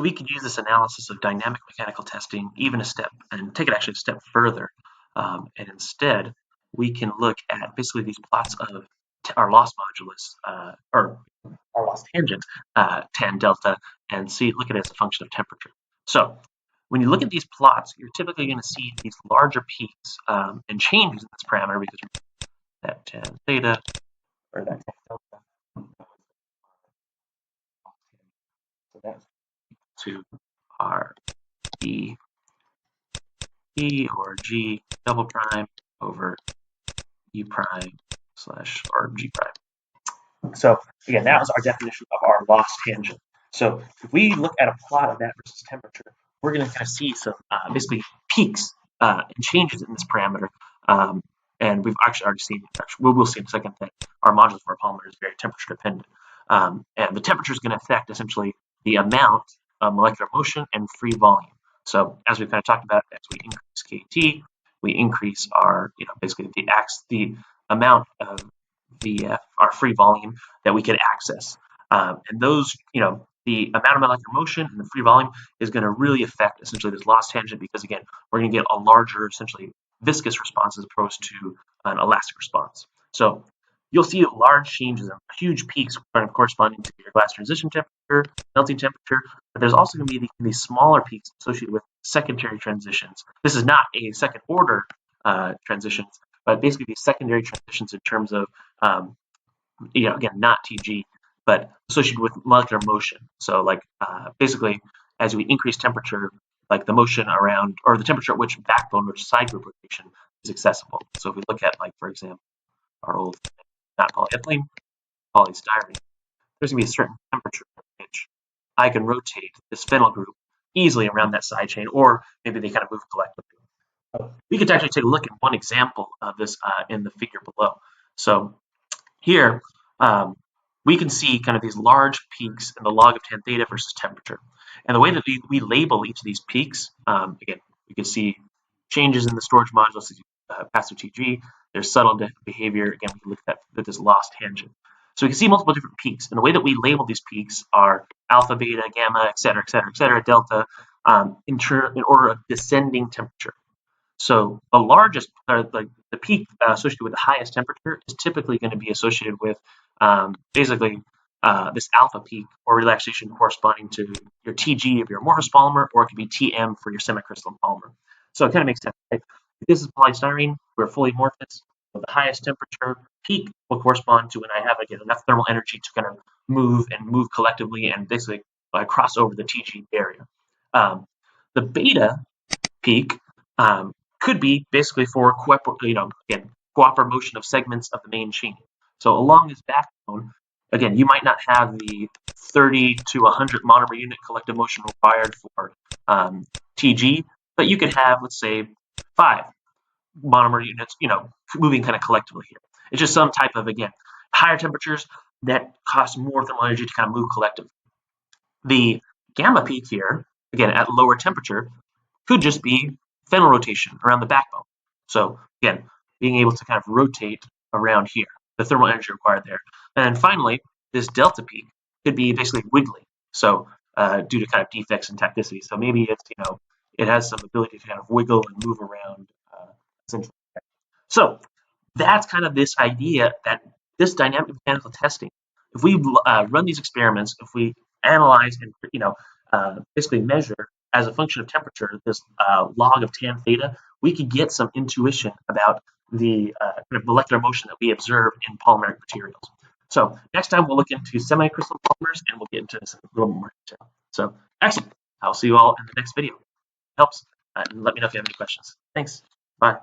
we could use this analysis of dynamic mechanical testing even a step and take it actually a step further. And instead, we can look at basically these plots of our loss modulus or our loss tangent, tan delta, and look at it as a function of temperature. So when you look at these plots, you're typically going to see these larger peaks and changes in this parameter because that tan theta or that tan delta. So that's to our E or G double prime over E prime slash or G prime. So again, that was our definition of our loss tangent. So if we look at a plot of that versus temperature, we're going to kind of see some basically peaks and changes in this parameter. And we've actually already seen, we'll see in a second that our modulus for our polymer is very temperature dependent. And the temperature is going to affect essentially the amount of molecular motion and free volume. So as we've kind of talked about, as we increase KT, we increase our, basically the amount of our free volume that we could access. And those, the amount of molecular motion and the free volume is going to really affect essentially this loss tangent because, again, we're going to get a larger, essentially, viscous response as opposed to an elastic response. So you'll see large changes and huge peaks corresponding to your glass transition temperature, melting temperature, but there's also going to be these smaller peaks associated with secondary transitions. This is not a second order transitions, but basically these secondary transitions in terms of, again, not TG, but associated with molecular motion. So like basically as we increase temperature, like the motion around, or the temperature at which backbone or side group rotation is accessible. So if we look at, like, for example, our old, not polyethylene, polystyrene, there's going to be a certain temperature at which I can rotate this phenyl group easily around that side chain, or maybe they kind of move collectively. We could actually take a look at one example of this in the figure below. So here, we can see kind of these large peaks in the log of tan theta versus temperature. And the way that we label each of these peaks, again, we can see changes in the storage modulus as you pass through TG. There's subtle behavior. Again, we can look at this loss tangent. So we can see multiple different peaks. And the way that we label these peaks are alpha, beta, gamma, et cetera, delta, in order of descending temperature. So the largest, the peak associated with the highest temperature is typically going to be associated with basically this alpha peak or relaxation corresponding to your TG of your amorphous polymer, or it could be TM for your semicrystalline polymer. So it kind of makes sense, right? If this is polystyrene, we're fully amorphous. So the highest temperature peak will correspond to when I have, again, enough thermal energy to kind of move collectively and basically cross over the TG barrier. The beta peak could be basically for cooperative motion of segments of the main chain. So along this backbone, again, you might not have the 30 to 100 monomer unit collective motion required for TG, but you could have, let's say, 5 monomer units, moving kind of collectively here. It's just some type of, again, higher temperatures that cost more thermal energy to kind of move collectively. The gamma peak here, again, at lower temperature, could just be phenyl rotation around the backbone. So again, being able to kind of rotate around here, the thermal energy required there. And finally, this delta peak could be basically wiggling. So due to kind of defects in tacticity. So maybe it's, it has some ability to kind of wiggle and move around. Essentially. So that's kind of this idea that this dynamic mechanical testing, if we run these experiments, if we analyze and, basically measure as a function of temperature, this log of tan theta, we could get some intuition about the kind of molecular motion that we observe in polymeric materials. So next time we'll look into semicrystalline polymers and we'll get into some a little more detail. So excellent. I'll see you all in the next video. Helps. And let me know if you have any questions. Thanks. Bye.